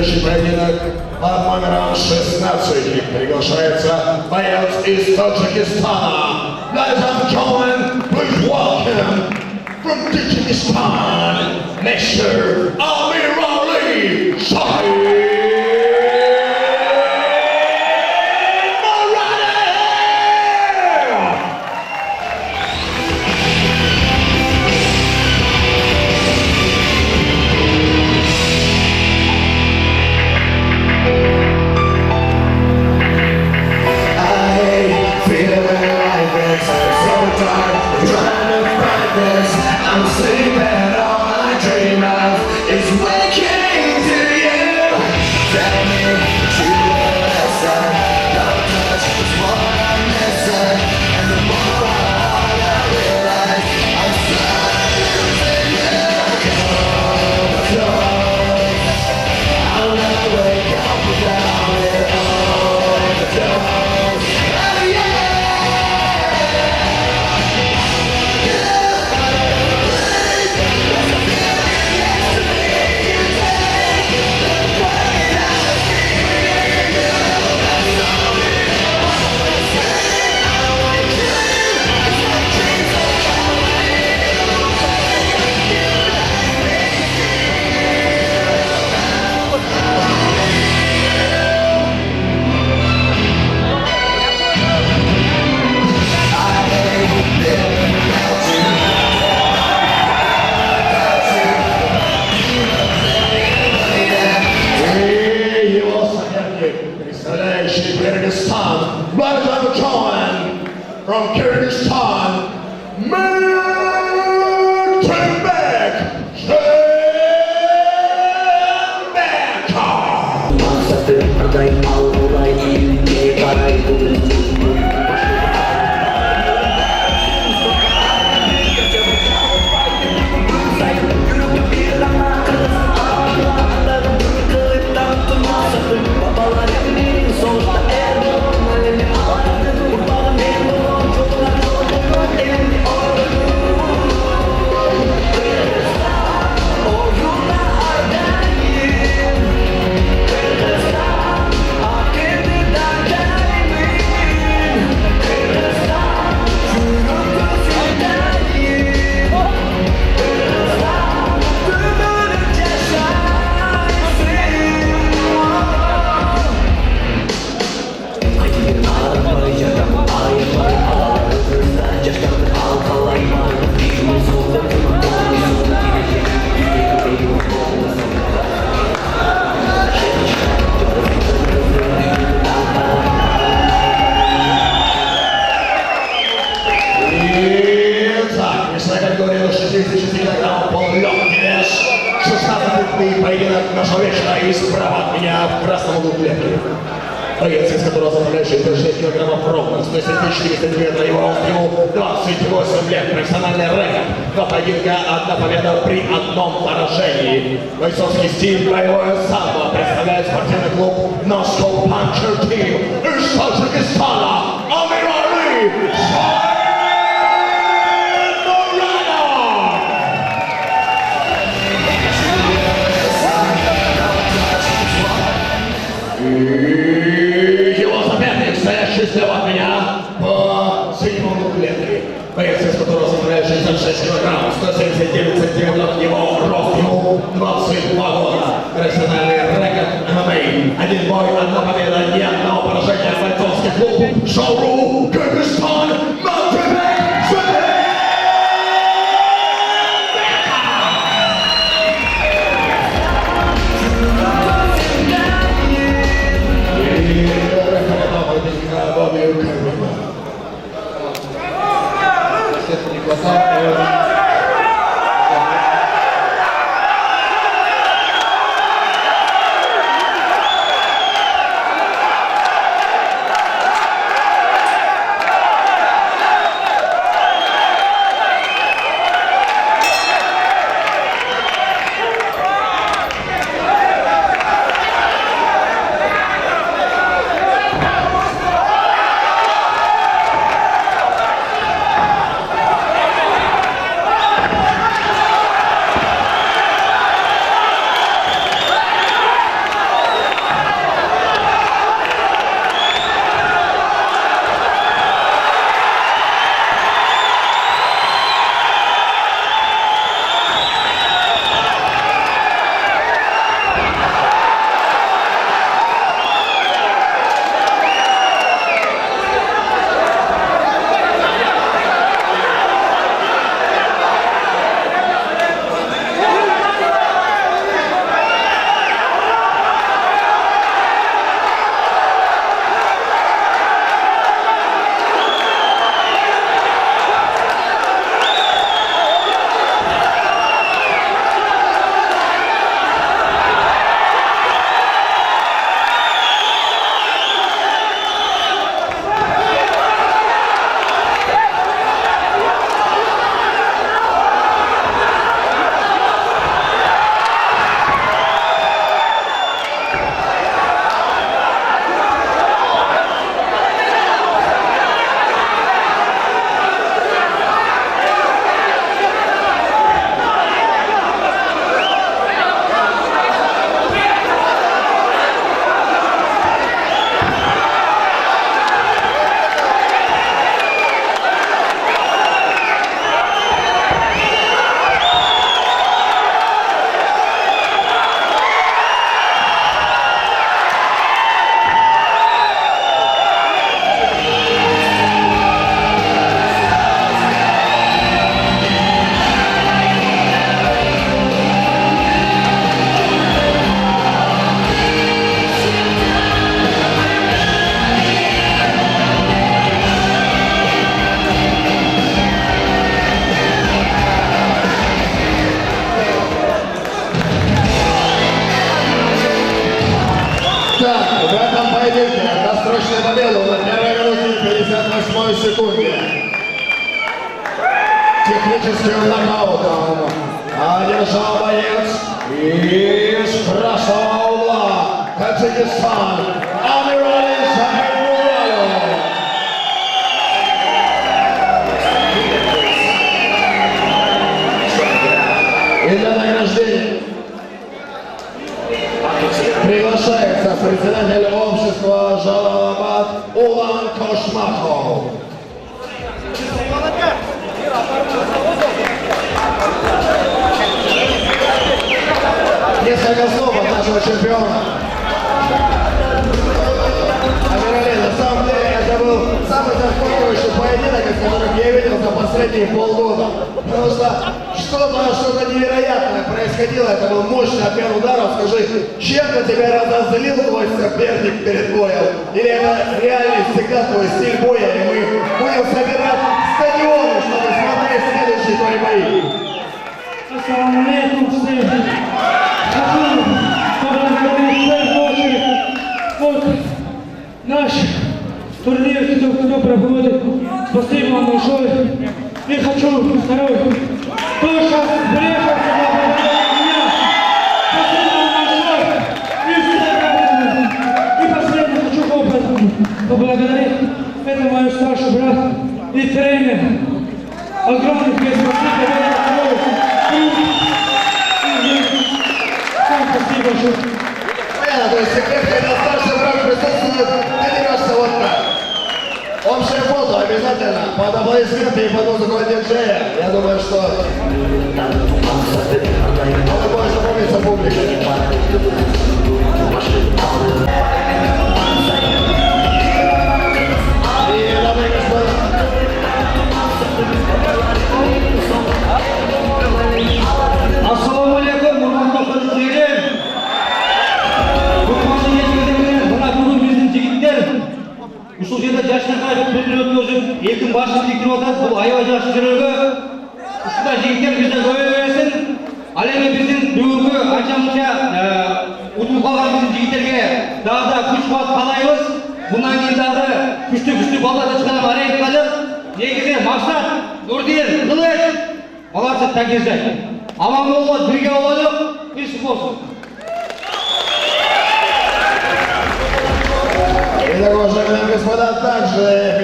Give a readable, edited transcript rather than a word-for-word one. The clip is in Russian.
следующий поединок под номером 16 приглашается боец из Таджикистана. Ladies and gentlemen, please welcome from Tajikistan, Mr. Amir Ali Shahid. I'm sleeping, all I dream of is waking to you. Tell me that you will listen. Your touch is what I'm missing, and the more I realize I'm slowly losing you. Overdose. I'll never wake up without it. Overdose. Oh yeah. Представляющий Кыргызстан, Богдан Джон, from Kyrgyzstan, Murtembek поединок нашего вечера и справа от меня в красном углу клетки. Боец, из которого составляет 66 килограммов ровно, 174 сантиметра, его рост, ему 28 лет, профессиональный рекорд. Два поединка, одна победа при одном поражении. Бойцовский стиль, боевое самбо представляет спортивный клуб Moscow Puncher Team из Таджикистана. Амир Али Шахид. Его соперник, стоящий слева от меня по синему углу клетки. Боец, из которого составляет 66 килограмм, 179 сантиметров, его рост, ему 22 года. Профессиональный рекорд ММА. Один бой, одна победа, ни одного поражения. Бойцовский клуб Шоуру Кыргызстан. одной секунде. Техническим нокаутом одержал боец из красного угла Таджикистан Амирали Захарбулаев. И для награждения приглашается председатель общества Жалалабад Улан Кошмахов. Несколько слов от нашего чемпиона. Амирали, на самом деле, это был самый захватывающий поединок, из которых я видел за последние полгода. Потому что что-то невероятное происходило. Это был мощный обмен ударов. Скажи, чем-то тебя разозлил твой соперник перед боем? Или это реально всегда твой стиль боя, и мы будем собирать стадионы, чтобы смотреть следующие твои бои? Ассаламу алейкум всем. Хочу поблагодарить в первую очередь вот наш турнир, кто проходит. Спасибо вам большое. И хочу второй, кто сейчас приехал сюда благодаря меня. Спасибо вам большое. И всем. И последнее хочу поблагодарить. Это мой старший брат и тренер. Огромный спасибо. Спасибо большое. Понятно, то есть секрет, когда старший брат присутствует, ты дерешься вот так. Общее фото обязательно, под аплодисменты и под музыку диджея. Я думаю, что это будет запомниться публике. И, дамы и господа, Ассаламу алейкум, урматтуу жігіттер. Құрманды ескердіңіздер, мына бүгін біздің жігіттер ушул жерде жаштарға турнир өткізіп, елдің басын тіктіріп атат. Бұл аябай жакшы жүрөгі. Ушундай жігіттер бізден көбейе берсин. Ал эми биздин бүгүнкү анча-мунча утулуп калган биздин жигиттерге дагы да күч-кубат каалайбыз. Мындан кийин дагы күчтүү балдар чыгарып аракет кылып, негизи максат Нурдин, Кылыч, молодцы, так держать. Аман болот, бирге бололук, тынчтык болсун. итак, уважаемые господа, также